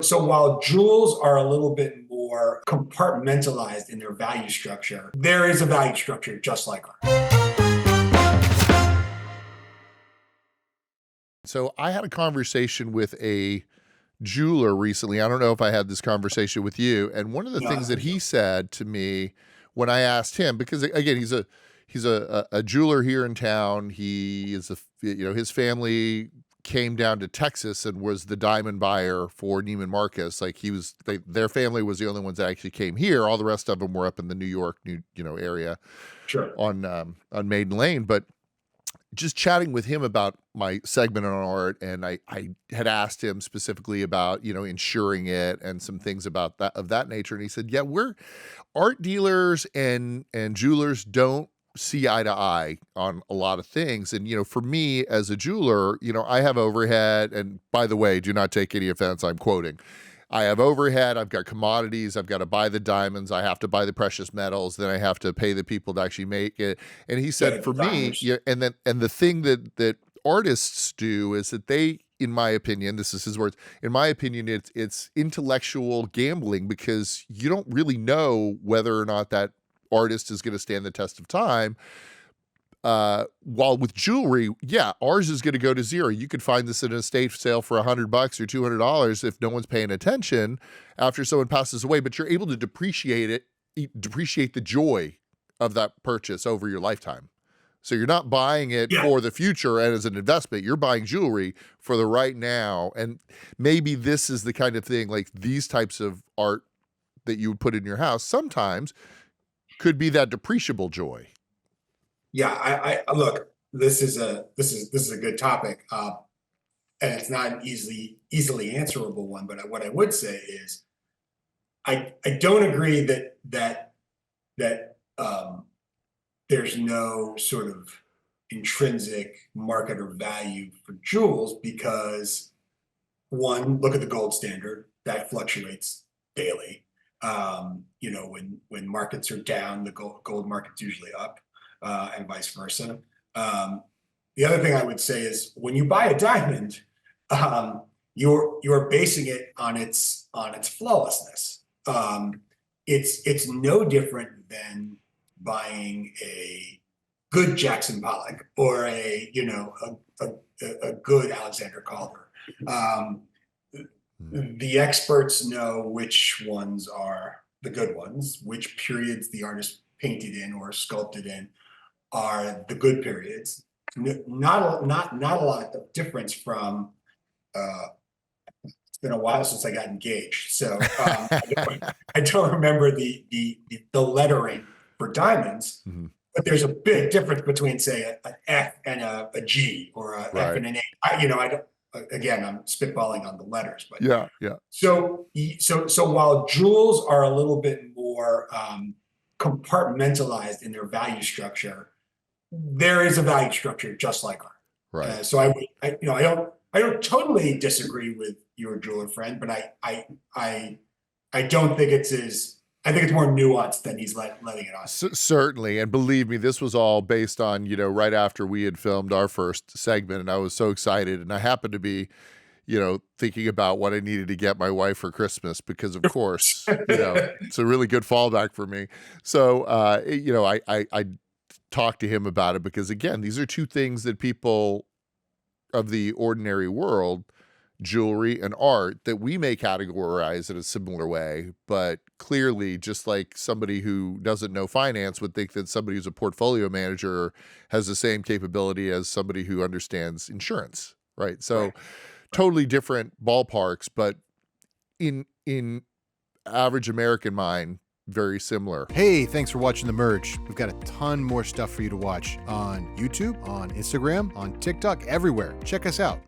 So while jewels are a little bit more compartmentalized in their value structure, there is a value structure just like ours. So I had a conversation with a jeweler recently. I don't know if I had this conversation with you. And one of the No, I things that think he so. said to me when I asked him, because again, he's a jeweler here in town. He is his family came down to Texas and was the diamond buyer for Neiman Marcus. Like their family was the only ones that actually came here. All the rest of them were up in the New York, area Sure. on Maiden Lane. But just chatting with him about my segment on art, and I had asked him specifically about, insuring it and some things about that of that nature. And he said, yeah, we're art dealers and jewelers don't see eye to eye on a lot of things. And, for me as a jeweler, I have overhead. And by the way, do not take any offense. I'm quoting. I have overhead, I've got commodities, I've got to buy the diamonds, I have to buy the precious metals, then I have to pay the people to actually make it. And he Yeah, said, the for me, designers. yeah, and the thing that artists do is that they, in my opinion, this is his words, in my opinion, it's intellectual gambling, because you don't really know whether or not that artist is going to stand the test of time. While with jewelry, yeah, ours is going to go to zero. You could find this in an estate sale for $100 or $200 if no one's paying attention after someone passes away, but you're able to depreciate the joy of that purchase over your lifetime. So you're not buying it Yeah, for the future and as an investment, you're buying jewelry for the right now. And maybe this is the kind of thing, like these types of art that you would put in your house sometimes could be that depreciable joy. yeah. I look. This is a good topic, and it's not an easily answerable one. But what I would say is, I don't agree that there's no sort of intrinsic market or value for jewels, because one, look at the gold standard that fluctuates daily. When markets are down, the gold market's usually up, and vice versa. Um, the other thing I would say is, when you buy a diamond, you're basing it on its flawlessness. It's no different than buying a good Jackson Pollock or a good Alexander Calder. Um, the experts know which ones are the good ones, which periods the artist painted in or sculpted in are the good periods. Not a lot of difference from. It's been a while since I got engaged, so I don't remember the lettering for diamonds. Mm-hmm. But there's a big difference between, say, an F and a G, or a F Right. and an A. I don't. Again, I'm spitballing on the letters, but Yeah. Yeah. so while jewels are a little bit more compartmentalized in their value structure, there is a value structure just like ours. Right. So I don't totally disagree with your jeweler friend, but I don't think I think it's more nuanced than he's letting it on. Certainly. And believe me, this was all based on, right after we had filmed our first segment, and I was so excited. And I happened to be, thinking about what I needed to get my wife for Christmas, because of course, it's a really good fallback for me. So, I talked to him about it, because again, these are two things that people of the ordinary world, jewelry and art, that we may categorize in a similar way, but clearly, just like somebody who doesn't know finance would think that somebody who's a portfolio manager has the same capability as somebody who understands insurance, right? So Right. totally different ballparks, but in average American mind, very similar. Hey, thanks for watching The Merge. We've got a ton more stuff for you to watch on YouTube, on Instagram, on TikTok, everywhere. Check us out.